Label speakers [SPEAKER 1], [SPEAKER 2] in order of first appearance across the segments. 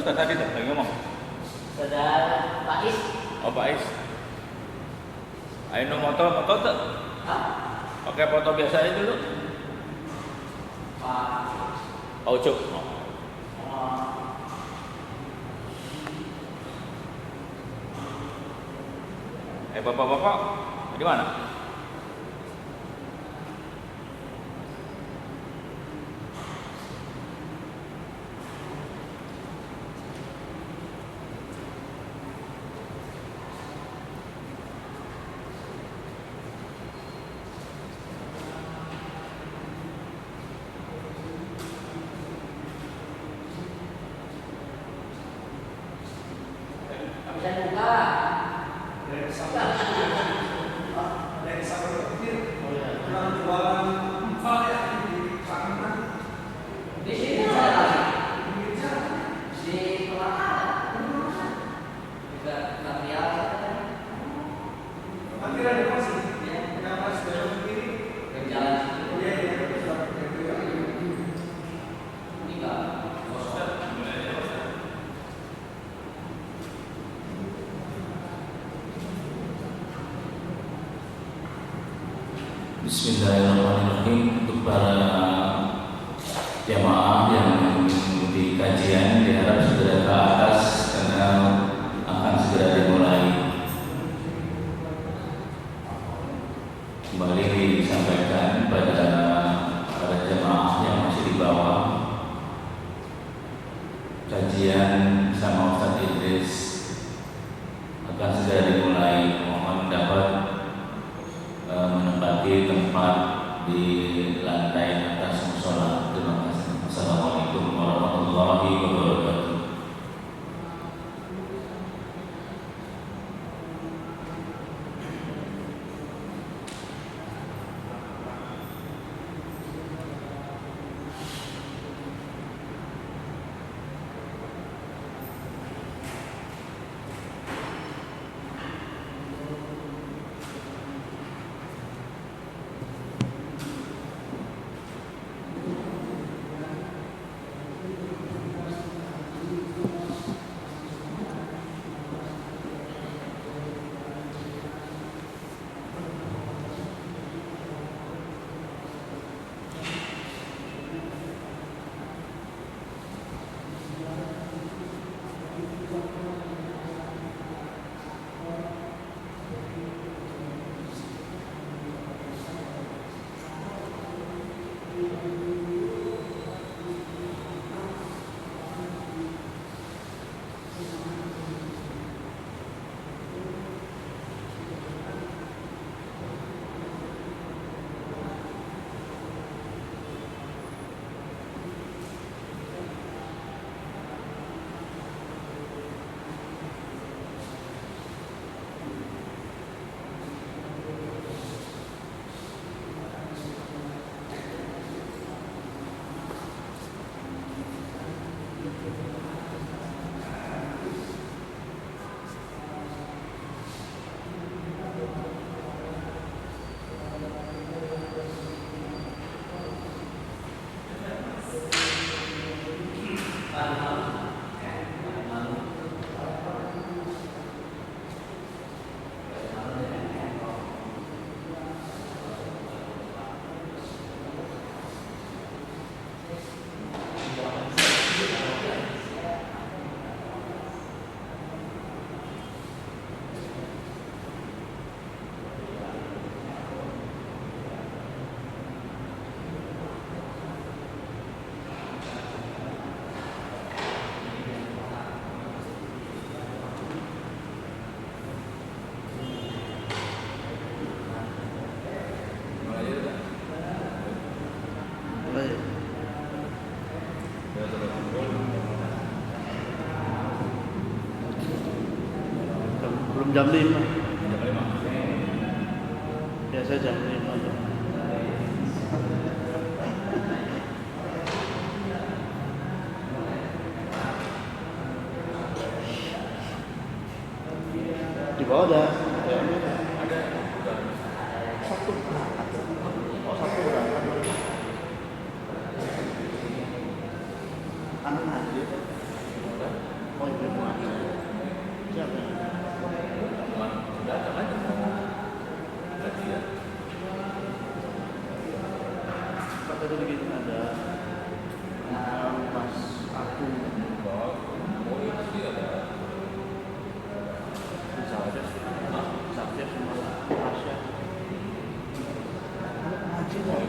[SPEAKER 1] Ustaz tadi tuh lagi ngomong.
[SPEAKER 2] Saudara Pak Is.
[SPEAKER 1] Oh Pak Is. Ayo moto tuh.
[SPEAKER 2] Hah?
[SPEAKER 1] Pakai foto biasa aja dulu.
[SPEAKER 2] Pak.
[SPEAKER 1] Oh cuk. Bapak-bapak, di mana?
[SPEAKER 2] Bisa buka.
[SPEAKER 3] Dari sabar berpikir, orang jualan empal ya di sana.
[SPEAKER 2] Di sini ada di Kelapa. Juga material.
[SPEAKER 3] Material di mana sih? Yang masih belok kiri.
[SPEAKER 2] Yang jalan situ.
[SPEAKER 3] Iya.
[SPEAKER 2] Ini enggak.
[SPEAKER 4] Bismillahirrahmanirrahim. Untuk para jamaah yang mengikuti kajian diharap segera ke atas karena akan segera dimulai. Kembali disampaikan pada para jamaah yang masih di bawah, kajian sama Ustaz Idris akan segera dimulai. Mohon dapat menempati tempat di lantai atas musola. Terima kasih. Assalamualaikum warahmatullahi wabarakatuh.
[SPEAKER 5] Belum jam 5.
[SPEAKER 1] Jam 5.
[SPEAKER 5] Biasa jam 5 aja. Di bawah ada. Satu. Oh, satu berangkat. Kanan aja. tadi lagi ada pas aku bisa aja sih, Sabtu sama Tasya. Ngaji dong.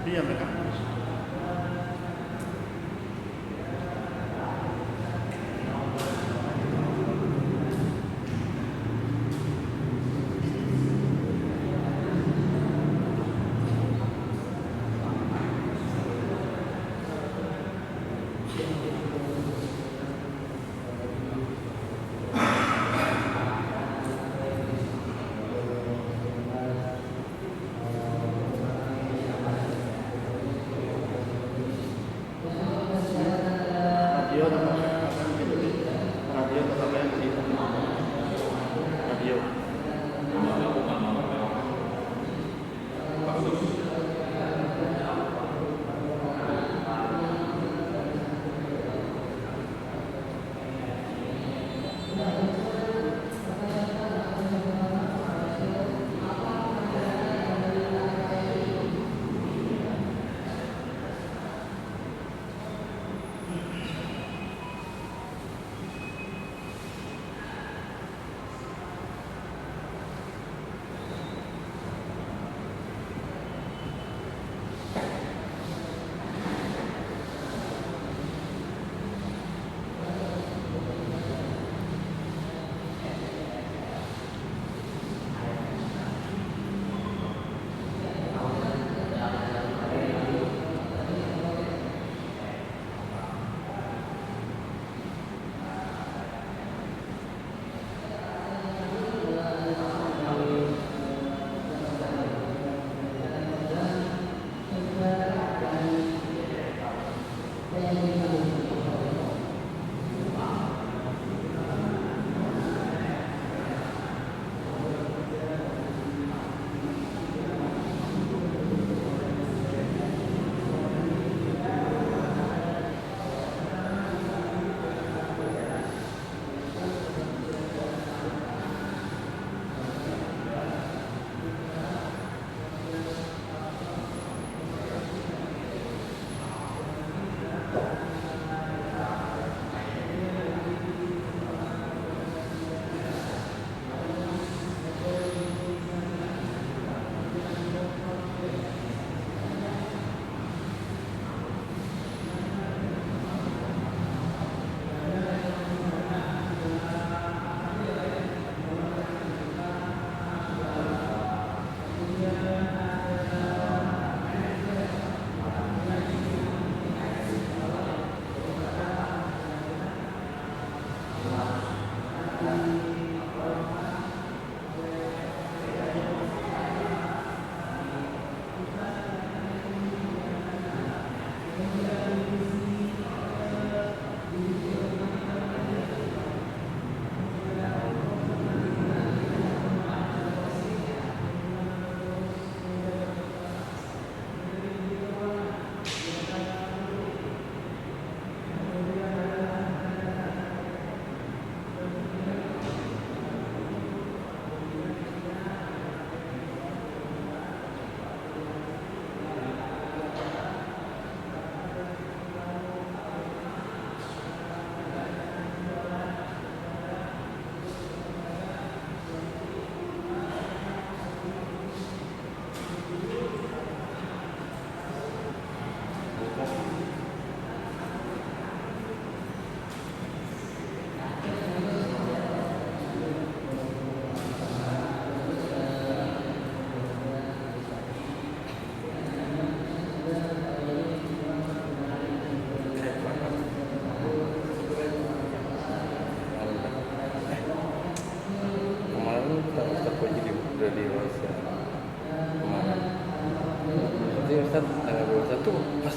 [SPEAKER 5] Iya mereka harus.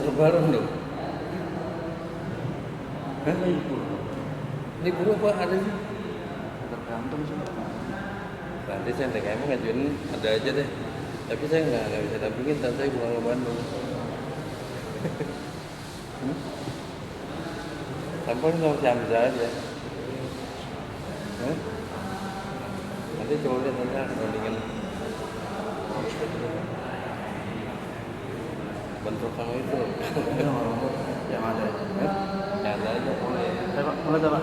[SPEAKER 6] Lebaran dong. Hah? Libur apa ada sih?
[SPEAKER 5] Tergantung sih.
[SPEAKER 6] Nanti saya TKM ngajuin ada aja deh. Tapi saya nggak bisa dampingin, dan saya pulang ke Bandung. Sampai nggak bisa aja. Hah? Ini cuma lihat aja bandingin bentuk kamu itu
[SPEAKER 5] Yang ada.
[SPEAKER 6] yang ada aja boleh.
[SPEAKER 5] Mulai Pak.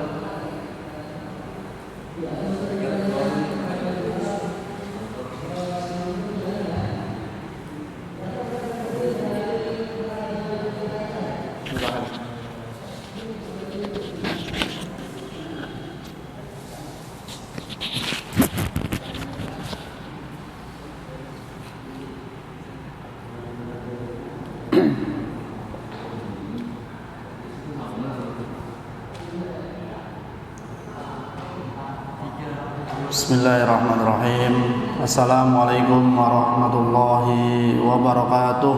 [SPEAKER 3] Bismillahirrahmanirrahim. Assalamualaikum warahmatullahi wabarakatuh.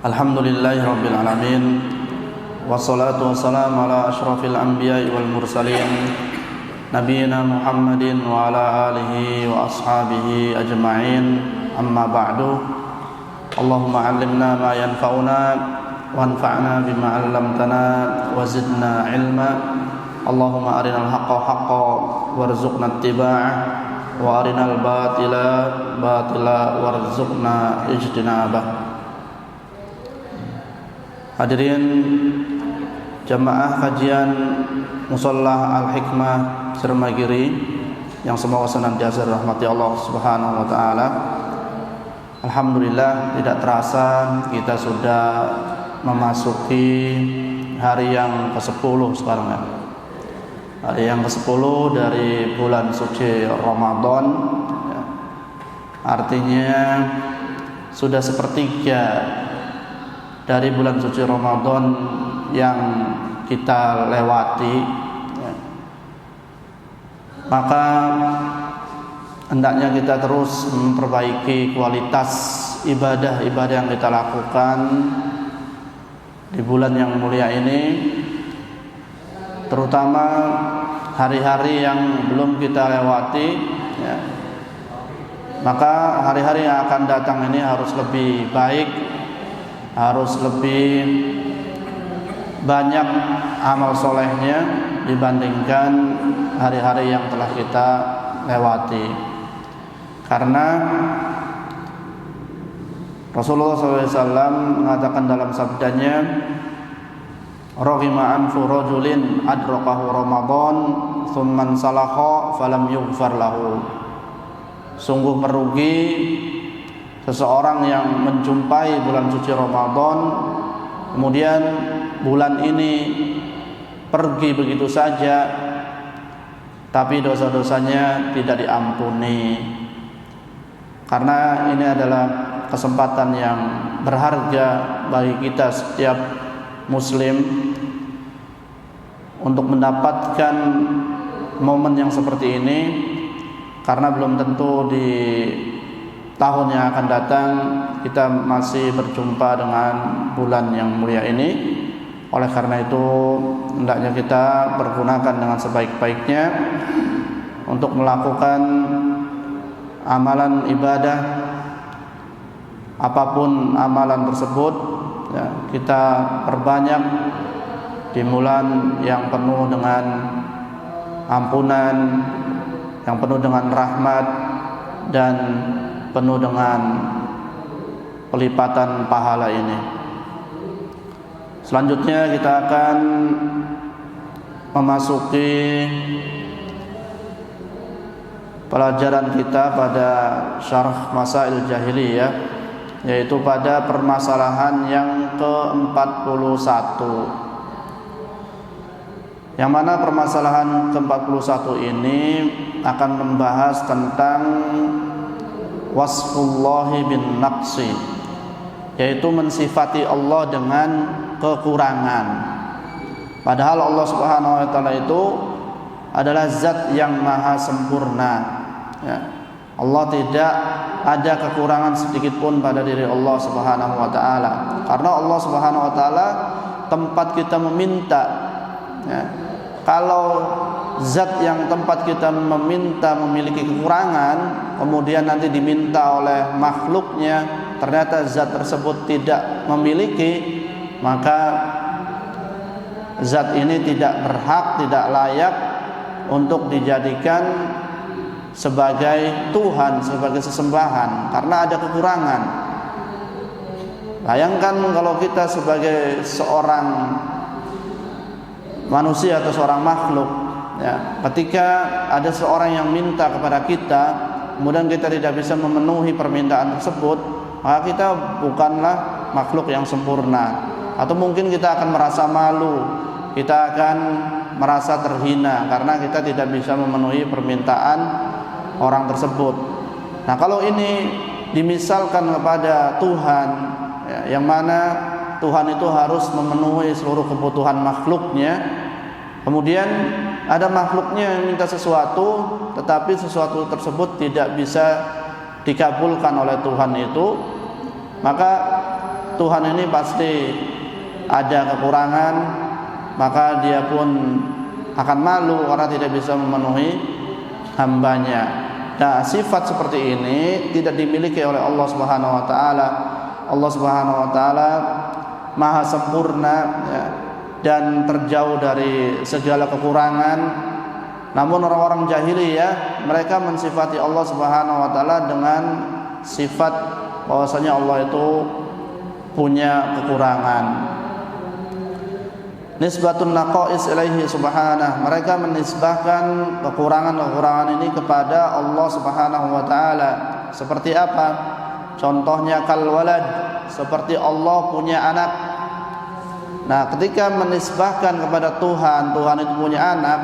[SPEAKER 3] Alhamdulillahirabbil alamin. Wassalatu wassalamu ala asyrafil anbiya'i wal mursalin nabiyina Muhammadin wa ala alihi wa ashabihi ajma'in. Amma ba'du. Allahumma 'allimna ma yanfa'una wanfa'na bima 'allamtana wa zidna 'ilma. Allahumma arinal haqqa haqqan warzuqna ittiba'ah wa arinal batila batila warzuqna ijtinabah. Hadirin jamaah kajian Musholla Al-Hikmah Sermagiri yang semoga senantiasa dirahmati Allah Subhanahu wa taala. Alhamdulillah, tidak terasa kita sudah memasuki hari yang ke-10 sekarang ya. Hari yang ke-10 dari bulan suci Ramadan ya. Artinya sudah sepertiga dari bulan suci Ramadan yang kita lewati ya. Maka hendaknya kita terus memperbaiki kualitas ibadah-ibadah yang kita lakukan di bulan yang mulia ini, terutama hari-hari yang belum kita lewati ya. Maka hari-hari yang akan datang ini harus lebih baik, harus lebih banyak amal solehnya dibandingkan hari-hari yang telah kita lewati. Karena Rasulullah SAW mengatakan dalam sabdanya, Raghima anfu rajulin adrakahu Ramadan thumman salakha falam yughfar lahu. Sungguh merugi seseorang yang menjumpai bulan suci Ramadan, kemudian bulan ini pergi begitu saja, tapi dosa-dosanya tidak diampuni. Karena ini adalah kesempatan yang berharga bagi kita setiap Muslim untuk mendapatkan momen yang seperti ini, karena belum tentu di tahun yang akan datang kita masih berjumpa dengan bulan yang mulia ini. Oleh karena itu hendaknya kita pergunakan dengan sebaik-baiknya untuk melakukan amalan ibadah, apapun amalan tersebut ya, kita perbanyak di bulan yang penuh dengan ampunan, yang penuh dengan rahmat dan penuh dengan pelipatan pahala ini. Selanjutnya kita akan memasuki pelajaran kita pada Syarh Masail Jahiliyah, yaitu pada permasalahan yang ke-41, yang mana permasalahan ke-41 ini akan membahas tentang wasfullahi bin naqsi, yaitu mensifati Allah dengan kekurangan. Padahal Allah Subhanahu wa taala itu adalah zat yang maha sempurna ya. Allah tidak ada kekurangan sedikit pun pada diri Allah Subhanahu wa taala. Karena Allah Subhanahu wa taala tempat kita meminta ya. Kalau zat yang tempat kita meminta memiliki kekurangan, kemudian nanti diminta oleh makhluknya, ternyata zat tersebut tidak memiliki, maka zat ini tidak berhak, tidak layak untuk dijadikan sebagai Tuhan, sebagai sesembahan, karena ada kekurangan. Bayangkan kalau kita sebagai seorang manusia atau seorang makhluk, ya, ketika ada seorang yang minta kepada kita, kemudian kita tidak bisa memenuhi permintaan tersebut, maka kita bukanlah makhluk yang sempurna. Atau mungkin kita akan merasa malu, kita akan merasa terhina karena kita tidak bisa memenuhi permintaan orang tersebut. Nah, kalau ini dimisalkan kepada Tuhan, ya, yang mana Tuhan itu harus memenuhi seluruh kebutuhan makhluknya, kemudian ada makhluknya yang minta sesuatu, tetapi sesuatu tersebut tidak bisa dikabulkan oleh Tuhan itu, maka Tuhan ini pasti ada kekurangan, maka dia pun akan malu karena tidak bisa memenuhi hambanya. Nah, sifat seperti ini tidak dimiliki oleh Allah Subhanahu wa taala. Allah Subhanahu wa taala Maha sempurna, ya, dan terjauh dari segala kekurangan. Namun orang-orang jahiliyah mereka mensifati Allah Subhanahu wa taala dengan sifat bahwasanya Allah itu punya kekurangan. Nisbatun naqais ilaihi subhanahu, mereka menisbahkan kekurangan-kekurangan ini kepada Allah Subhanahu wa taala. Seperti apa? Contohnya kal walad, seperti Allah punya anak. Nah, ketika menisbahkan kepada Tuhan, Tuhan itu punya anak,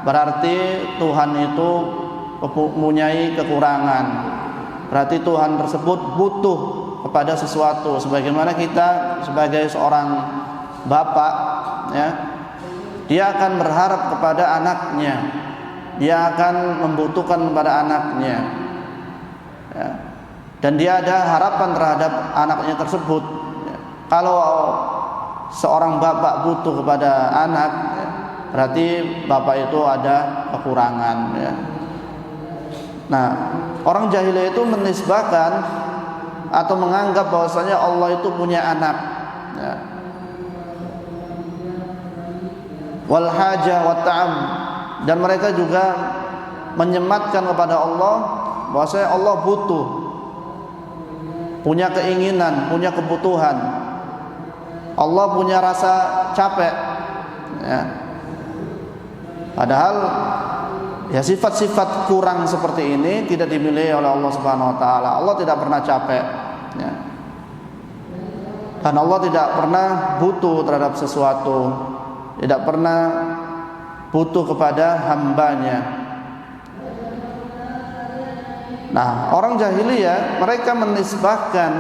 [SPEAKER 3] berarti Tuhan itu mempunyai kekurangan. Berarti Tuhan tersebut butuh kepada sesuatu. Sebagaimana kita sebagai seorang bapak, ya, dia akan berharap kepada anaknya, dia akan membutuhkan kepada anaknya, ya, dan dia ada harapan terhadap anaknya tersebut. Ya. Kalau seorang bapak butuh kepada anak, ya, berarti bapak itu ada kekurangan, ya. Nah, orang jahiliyah itu menisbahkan atau menganggap bahwasanya Allah itu punya anak, ya. Wal haja wat ta'am, dan mereka juga menyematkan kepada Allah bahwasanya Allah butuh, punya keinginan, punya kebutuhan. Allah punya rasa capek, ya. Padahal ya sifat-sifat kurang seperti ini tidak dimiliki oleh Allah Subhanahu wa taala. Allah tidak pernah capek, ya. Dan Allah tidak pernah butuh terhadap sesuatu, tidak pernah butuh kepada hambanya. Nah, orang jahiliyah mereka menisbahkan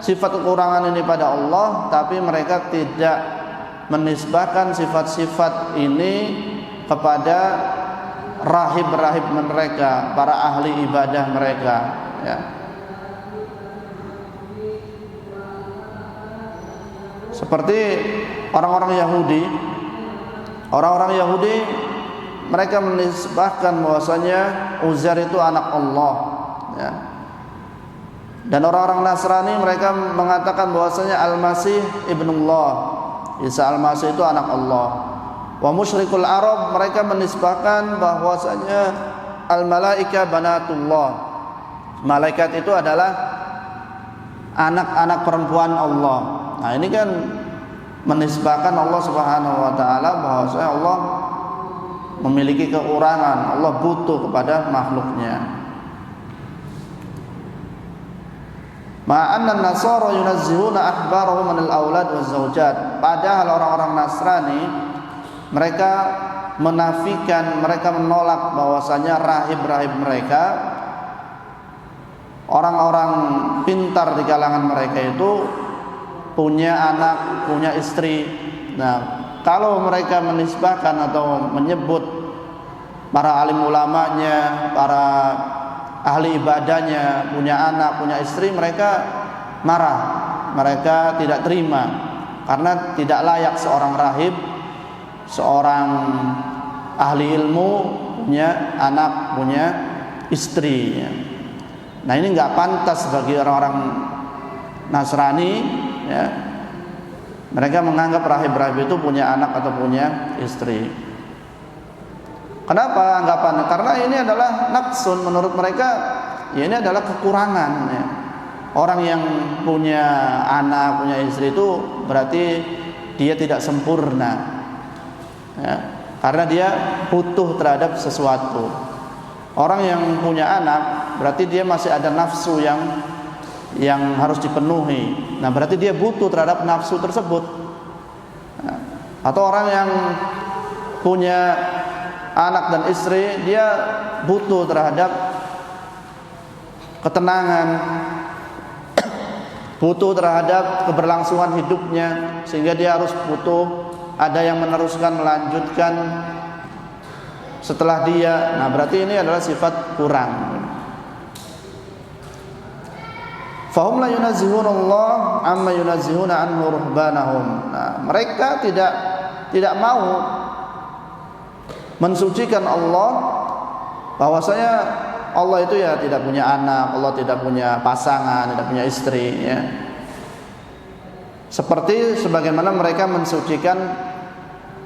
[SPEAKER 3] sifat kekurangan ini pada Allah, tapi mereka tidak menisbahkan sifat-sifat ini kepada rahib-rahib mereka, para ahli ibadah mereka, ya. Seperti orang-orang Yahudi. Orang-orang Yahudi mereka menisbahkan bahwasanya Uzair itu anak Allah, ya. Dan orang-orang Nasrani mereka mengatakan bahwasanya Al-Masih ibnullah, Isa Al-Masih itu anak Allah. Wa musyrikul Arab mereka menisbahkan bahwasanya al-malaika banatullah, malaikat itu adalah anak-anak perempuan Allah. Nah, ini kan menisbahkan Allah Subhanahu wa taala bahwasanya Allah memiliki kekurangan, Allah butuh kepada makhluknya. Ma'anna an-nasara yunazzihuna akhbarahum anil aulad waz zawjat. Padahal orang-orang Nasrani mereka menafikan, mereka menolak bahwasanya rahib-rahib mereka, orang-orang pintar di kalangan mereka itu punya anak, punya istri. Nah, kalau mereka menisbahkan atau menyebut para alim ulamanya, para ahli ibadahnya punya anak, punya istri, mereka marah, mereka tidak terima karena tidak layak seorang rahib, seorang ahli ilmu punya anak, punya istri. Nah, ini nggak pantas bagi orang-orang Nasrani, ya. Mereka menganggap rahib-rahib itu punya anak atau punya istri. Kenapa anggapannya? Karena ini adalah naqsun, menurut mereka ya ini adalah kekurangan ya. Orang yang punya anak, punya istri itu berarti dia tidak sempurna ya, karena dia butuh terhadap sesuatu. Orang yang punya anak berarti dia masih ada nafsu yang harus dipenuhi. Nah, berarti dia butuh terhadap nafsu tersebut. Nah, atau orang yang punya anak dan istri, dia butuh terhadap ketenangan, butuh terhadap keberlangsungan hidupnya, sehingga dia harus butuh ada yang meneruskan, melanjutkan setelah dia. Nah, berarti ini adalah sifat kurang. Fahum la yunazzihuna Allah amma yunazzihuna anhu ruhbanahum. Nah, mereka tidak mau mensucikan Allah, bahwasanya Allah itu ya tidak punya anak, Allah tidak punya pasangan, tidak punya istri ya. Seperti sebagaimana mereka mensucikan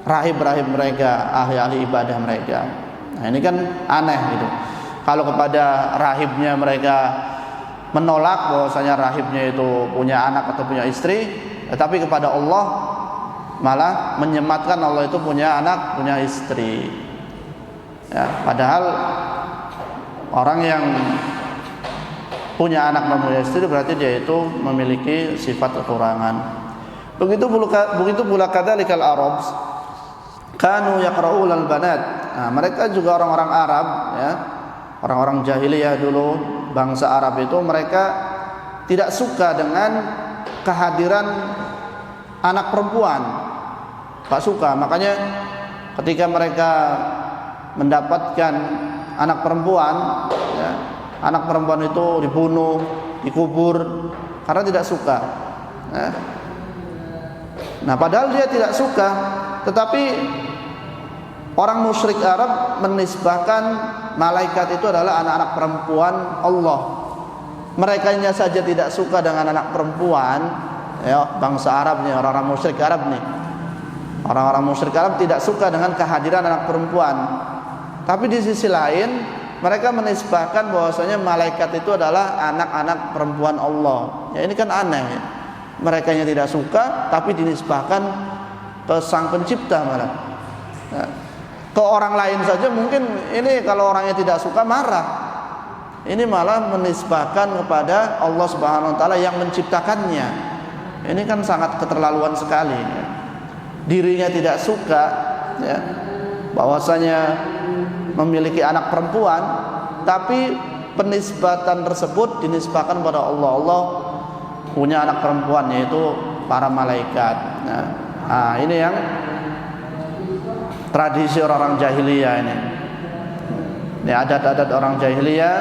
[SPEAKER 3] rahib-rahib mereka, ahli-ahli ibadah mereka. Nah, ini kan aneh gitu. Kalau kepada rahibnya mereka menolak bahwasanya rahibnya itu punya anak atau punya istri, tetapi kepada Allah malah menyematkan Allah itu punya anak, punya istri. Ya, padahal orang yang punya anak dan punya istri berarti dia itu memiliki sifat kekurangan. Begitu pula kadzalikal Arab kanu yaqra'ul al-banat. Nah, mereka juga orang-orang Arab ya. Orang-orang jahiliyah dulu, bangsa Arab itu mereka tidak suka dengan kehadiran anak perempuan. Tak suka. Makanya ketika mereka mendapatkan anak perempuan ya, anak perempuan itu dibunuh, dikubur karena tidak suka ya. Nah, padahal dia tidak suka, tetapi orang musyrik Arab menisbahkan malaikat itu adalah anak-anak perempuan Allah. Merekanya saja tidak suka dengan anak perempuan ya, bangsa Arabnya, orang-orang musyrik Arab nih. Orang-orang musyrik Arab tidak suka dengan kehadiran anak perempuan. Tapi di sisi lain mereka menisbahkan bahwasanya malaikat itu adalah anak-anak perempuan Allah. Ya, ini kan aneh ya. Merekanya tidak suka tapi dinisbahkan ke Sang Pencipta malah. Nah, ke orang lain saja mungkin ini kalau orangnya tidak suka marah. Ini malah menisbahkan kepada Allah Subhanahu wa taala yang menciptakannya. Ini kan sangat keterlaluan sekali ya. Dirinya tidak suka ya, bahwasanya memiliki anak perempuan, tapi penisbatan tersebut dinisbahkan pada Allah. Allah punya anak perempuan, yaitu para malaikat. Nah, ini yang tradisi orang-orang jahiliyah ini. Ini adat-adat orang jahiliyah,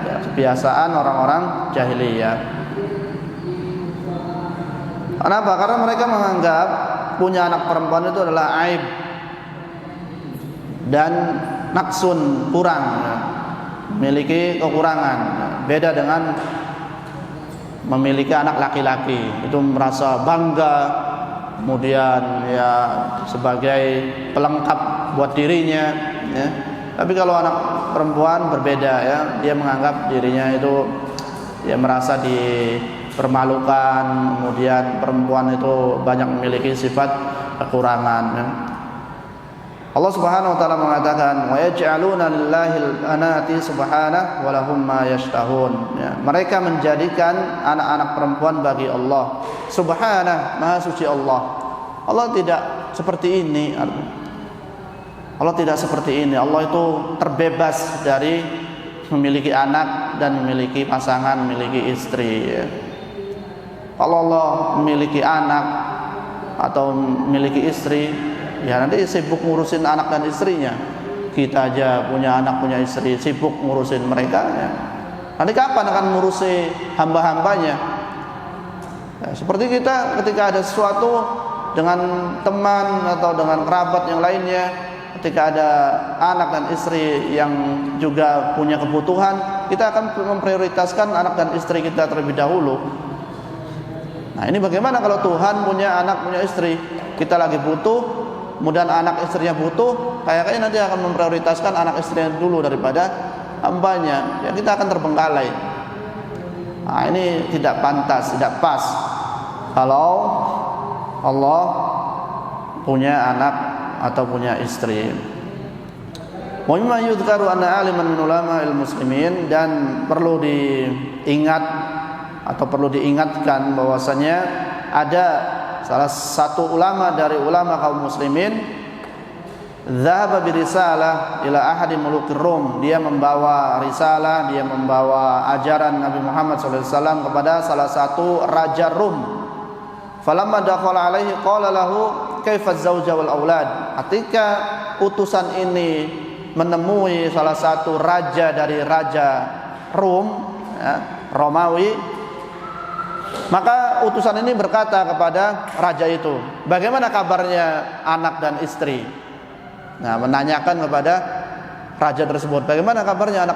[SPEAKER 3] ya, kebiasaan orang-orang jahiliyah. Kenapa? Karena mereka menganggap punya anak perempuan itu adalah aib dan naqsun, kurang ya. Memiliki kekurangan. Beda dengan memiliki anak laki-laki, itu merasa bangga, kemudian ya sebagai pelengkap buat dirinya ya. Tapi kalau anak perempuan berbeda ya, dia menganggap dirinya itu ya merasa dipermalukan, kemudian perempuan itu banyak memiliki sifat kekurangan ya. Allah Subhanahu wa taala mengatakan wa yaj'aluna lillahil banati subhanahu wa lahum ma yashtahun ya. Mereka menjadikan anak-anak perempuan bagi Allah subhanahu, maha suci Allah. Allah tidak seperti ini. Allah tidak seperti ini. Allah itu terbebas dari memiliki anak dan memiliki pasangan, memiliki istri ya. Kalau Allah memiliki anak atau memiliki istri, ya nanti sibuk ngurusin anak dan istrinya. Kita aja punya anak, punya istri, sibuk ngurusin mereka ya. Nanti kapan akan ngurusi hamba-hambanya ya, seperti kita ketika ada sesuatu dengan teman atau dengan kerabat yang lainnya, ketika ada anak dan istri yang juga punya kebutuhan, kita akan memprioritaskan anak dan istri kita terlebih dahulu. Nah, ini bagaimana kalau Tuhan punya anak, punya istri, kita lagi butuh, kemudian anak istrinya butuh, kayaknya nanti akan memprioritaskan anak istrinya dulu daripada hambanya, ya kita akan terbengkalai. Nah, ini tidak pantas, tidak pas kalau Allah punya anak atau punya istri. Wa mimma yudhkaru anna aliman min ulama'il muslimin, dan perlu diingat atau perlu diingatkan bahwasanya ada salah satu ulama dari ulama kaum muslimin, dzahaba birisalah ila ahadi mulukir Rum, dia membawa risalah, dia membawa ajaran Nabi Muhammad SAW kepada salah satu raja Rum. Falamma dakhala alaihi qala lahu kaifa az-zawja wal aulad. Ketika utusan ini menemui salah satu raja dari raja Rum, ya, Romawi, maka utusan ini berkata kepada raja itu, bagaimana kabarnya anak dan istri? Nah, menanyakan kepada raja tersebut, bagaimana kabarnya anak dan